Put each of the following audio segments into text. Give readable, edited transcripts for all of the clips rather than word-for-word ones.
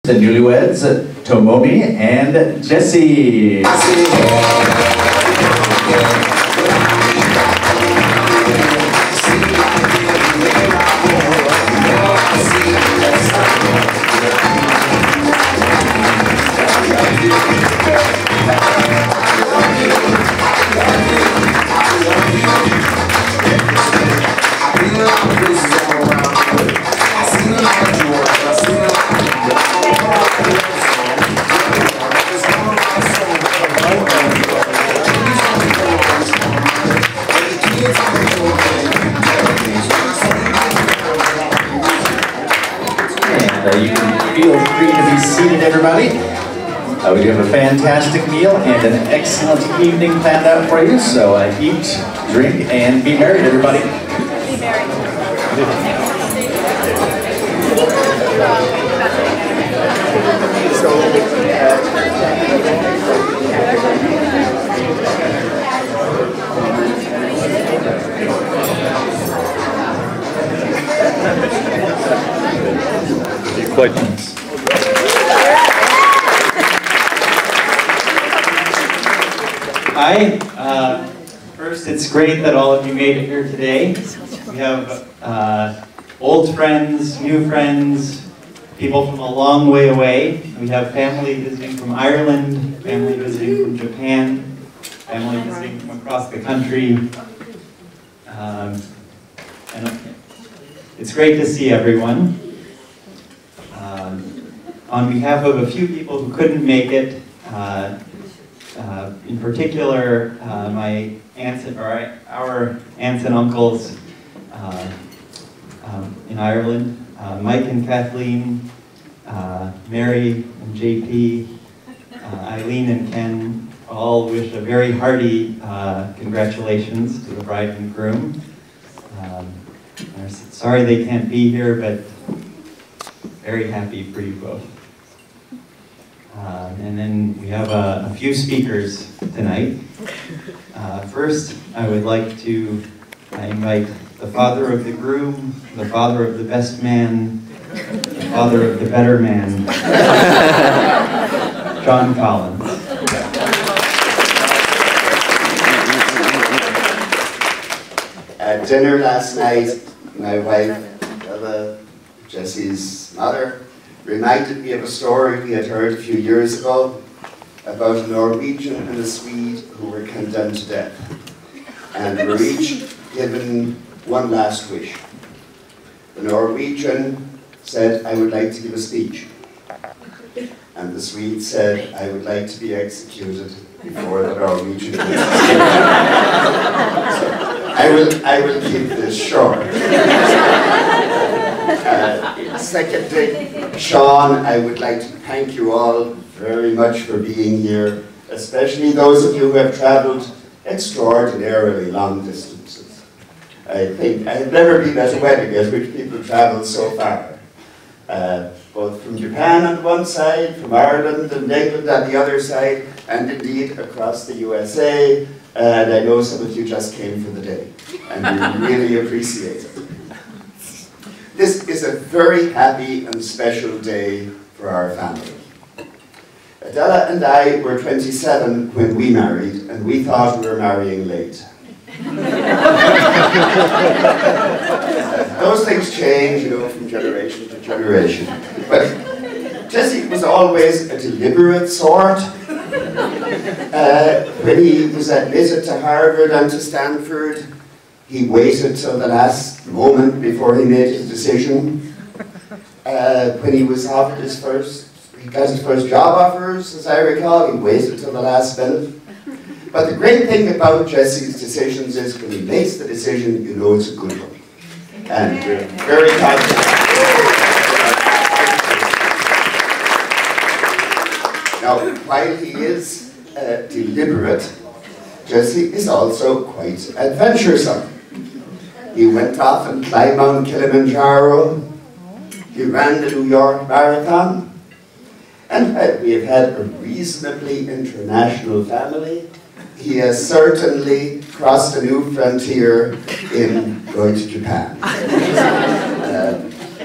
The newlyweds, Tomomi and Jesse. You can feel free to be seated, everybody. We do have a fantastic meal and an excellent evening planned out for you. So eat, drink, and be married, everybody. Be married. Questions? Hi. First, it's great that all of you made it here today. We have old friends, new friends, people from a long way away. We have family visiting from Ireland, family visiting from Japan, family visiting from across the country. And it's great to see everyone. On behalf of a few people who couldn't make it, in particular, my aunts and, our aunts and uncles in Ireland, Mike and Kathleen, Mary and JP, Eileen and Ken, all wish a very hearty congratulations to the bride and groom. They're sorry they can't be here, but very happy for you both. And then we have a few speakers tonight. First, I would like to invite the father of the groom, the father of the best man, the father of the better man, John Collins. At dinner last night, my wife, Jesse's mother, reminded me of a story we had heard a few years ago about a Norwegian and a Swede who were condemned to death and were each given one last wish. The Norwegian said, "I would like to give a speech." And the Swede said, "I would like to be executed before the Norwegian is executed." So I will keep this short. Secondly, Sean, I would like to thank you all very much for being here, especially those of you who have travelled extraordinarily long distances. I think I have never been at a wedding at which people travel so far. Both from Japan on one side, from Ireland and England on the other side, and indeed across the USA. And I know some of you just came for the day, and we really appreciate it. This is a very happy and special day for our family. Adela and I were 27 when we married, and we thought we were marrying late. Those things change, you know, from generation to generation. But Jesse was always a deliberate sort. When he was admitted to Harvard and to Stanford, he waited till the last moment before he made his decision. When he was offered he got his first job offers, as I recall, he waited till the last minute. But the great thing about Jesse's decisions is when he makes the decision, you know it's a good one. And we're very thankful. Now, while he is deliberate, Jesse is also quite adventuresome. He went off and climbed Mount Kilimanjaro. He ran the New York Marathon. And we have had a reasonably international family. He has certainly crossed a new frontier in going to Japan.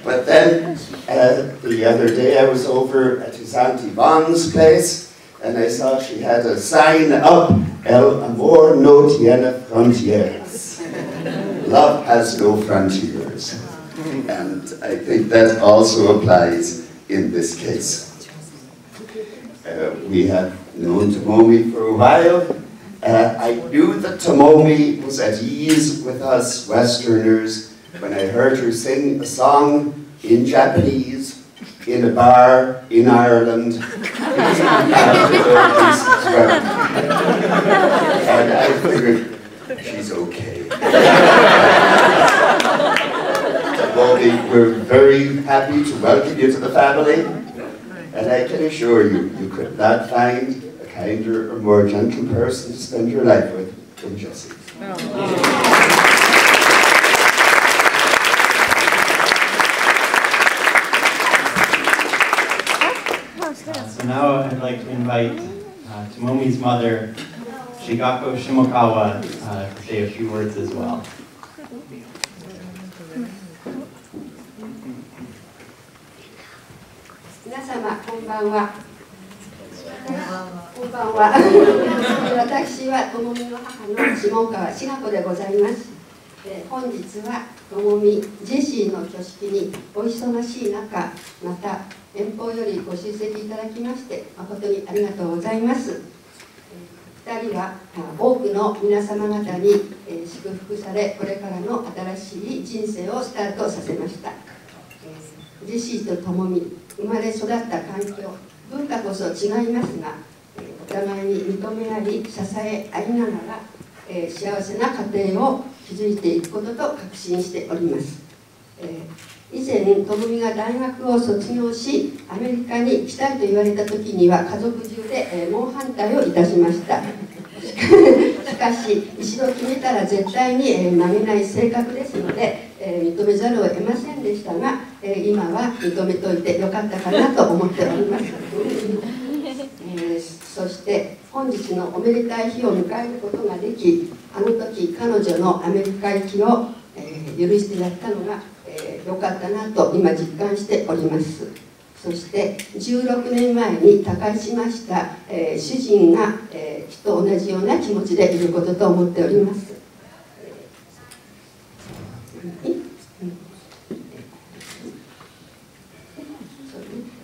But then The other day I was over at his Auntie Von's place, and I saw she had a sign up, El amor no tiene fronteras. Love has no frontiers. And I think that also applies in this case. We have known Tomomi for a while. I knew that Tomomi was at ease with us Westerners when I heard her sing a song in Japanese in a bar in Ireland. And I figured, she's okay. Tomomi, we're very happy to welcome you to the family. And I can assure you, you could not find a kinder or more gentle person to spend your life with than Jessie. So now I'd like to invite Tomomi's mother, Shigako Shimokawa, to say a few words as well. 皆様こんばんは。こんばんは。私はともみの母の下川志賀子でございます。本日はともみジェシーの挙式にお忙しい中、また遠方よりご出席いただきまして誠にありがとうございます。2人は多くの皆様方に祝福され、これからの新しい人生をスタートさせました。ジェシーとともみ、生まれ育った環境、文化こそ違いますが、お互いに認め合い、支え合いながら、幸せな家庭を築いていくことと確信しております。以前、ともみが大学を卒業し、アメリカに行きたいと言われた時には、家族中で猛反対をいたしました。しかし、一度決めたら絶対に曲げない性格ですので、認めざるを得ませんでしたが、今は認めといてよかったかなと思っております。そして本日のおめでたい日を迎えることができ、あの時彼女のアメリカ行きを、許してやったのが、よかったなと今実感しております。そして16年前に他界しました、主人が、きっと同じような気持ちでいることと思っております。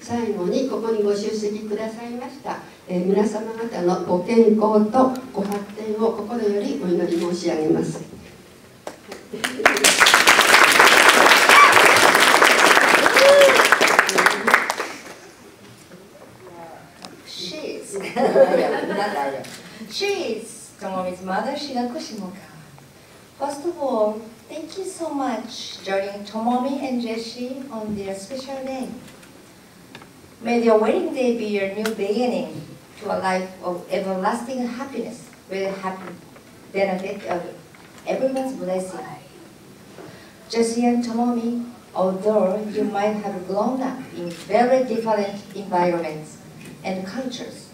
最後にここにご出席くださいました、皆様方のご健康とご発展を心よりお祈り申し上げます。She is Tomomi's mother, Shigako Shimokawa. First of all, thank you so much joining Tomomi and Jessie on their special day. May their wedding day be your new beginning to a life of everlasting happiness with the happy benefit of everyone's blessing. Jessie and Tomomi, although you might have grown up in very different environments and cultures,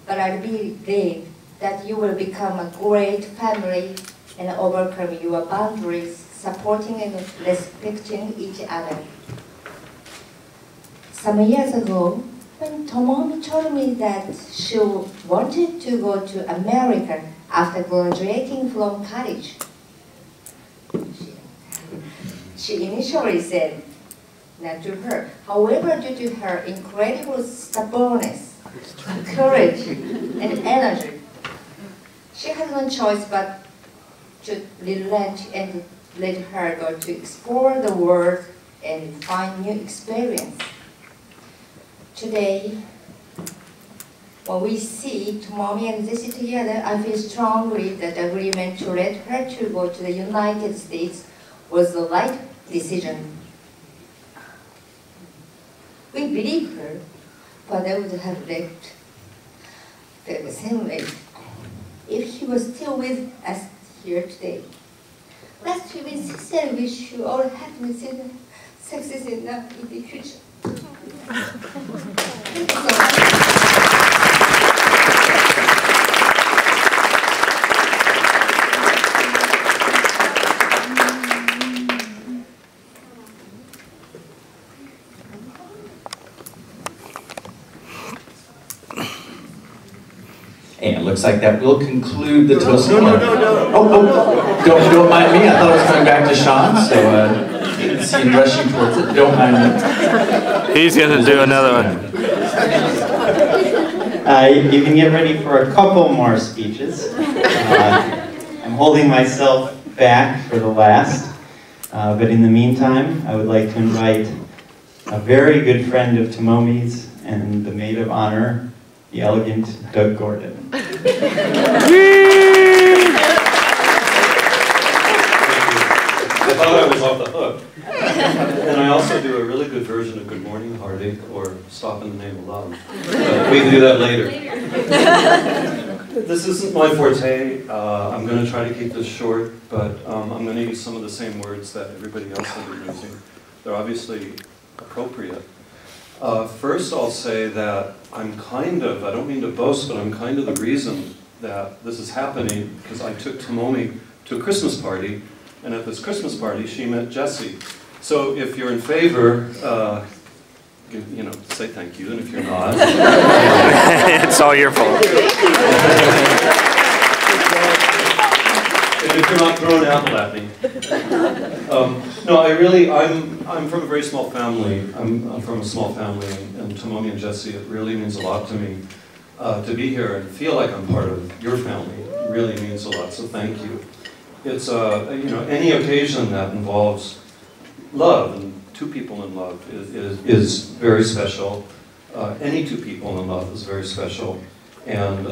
but I believe that you will become a great family and overcome your boundaries, supporting and respecting each other. Some years ago, when Tomomi told me that she wanted to go to America after graduating from college, she initially said not to her. However, due to her incredible stubbornness, courage, and energy, she had no choice but to relent and let her go to explore the world and find new experience. Today, when we see Tomomi and Jessie together, I feel strongly that the agreement to let her to go to the United States was the right decision. We believe her, Father would have left the same way if he was still with us here today. Last week, we sincerely wish you all happiness and success in the future. Thank you so much. And it looks like that will conclude the toast. No. Oh, don't mind me. I thought I was going back to Sean, so you can see him rushing towards it. Don't mind me. He's going to do another one. You can get ready for a couple more speeches. I'm holding myself back for the last, but in the meantime, I would like to invite a very good friend of Tomomi's and the maid of honor, the elegant Doug Gordon. I thought I was off the hook. And I also do a really good version of Good Morning Heartache or Stop in the Name of Love. We can do that later. This isn't my forte. I'm going to try to keep this short, but I'm going to use some of the same words that everybody else has been using. They're obviously appropriate. First, I'll say that I don't mean to boast, but I'm kind of the reason that this is happening, because I took Tomomi to a Christmas party, and at this Christmas party, she met Jessie. So if you're in favor, say thank you, and if you're not... It's all your fault. And if you're not thrown apple at me. No, I'm from a very small family. I'm from a small family, and Tomomi and Jessie, it really means a lot to me. To be here and feel like I'm part of your family really means a lot, so thank you. It's, any occasion that involves love, and two people in love is very special. Any two people in love is very special. And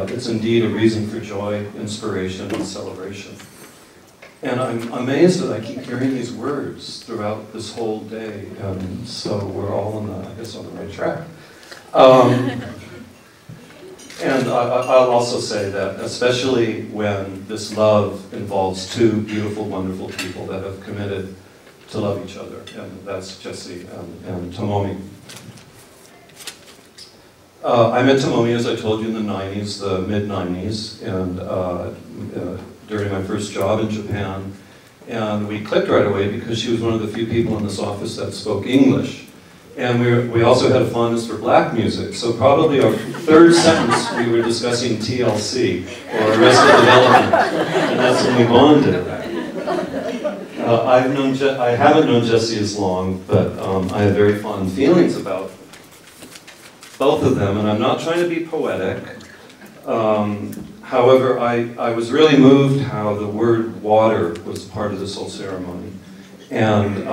it's indeed a reason for joy, inspiration, and celebration. And I'm amazed that I keep hearing these words throughout this whole day, and so we're all on the right track. And I'll also say that, especially when this love involves two beautiful, wonderful people that have committed to love each other, and that's Jessie and Tomomi. I met Tomomi, as I told you, in the 90s, the mid-90s, and during my first job in Japan. And we clicked right away because she was one of the few people in this office that spoke English. And we also had a fondness for black music, so probably our third sentence we were discussing TLC, or Arrested Development, and that's when we bonded. I haven't known Jessie as long, but I have very fond feelings about both of them, and I'm not trying to be poetic. However, I was really moved how the word water was part of this whole ceremony. And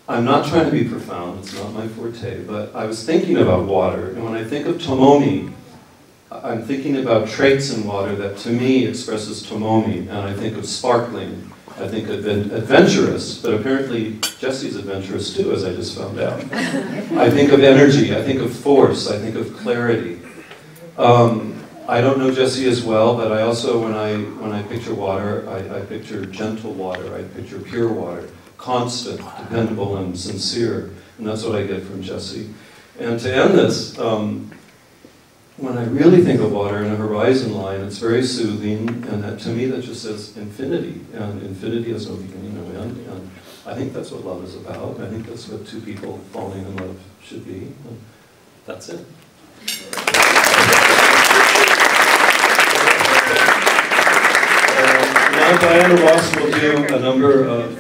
I'm not trying to be profound, it's not my forte, but I was thinking about water, and when I think of Tomomi, I'm thinking about traits in water that to me expresses Tomomi, and I think of sparkling, I think of adventurous, but apparently Jessie's adventurous too, as I just found out. I think of energy, I think of force, I think of clarity. I don't know Jessie as well, but I also, when I picture water, I picture gentle water, I picture pure water, constant, dependable, and sincere, and that's what I get from Jessie. And to end this, when I really think of water in a horizon line, it's very soothing, and that, to me that just says infinity, and infinity has no beginning, no end, and I think that's what love is about. I think that's what two people falling in love should be, and that's it. Now Diana Ross will do a number of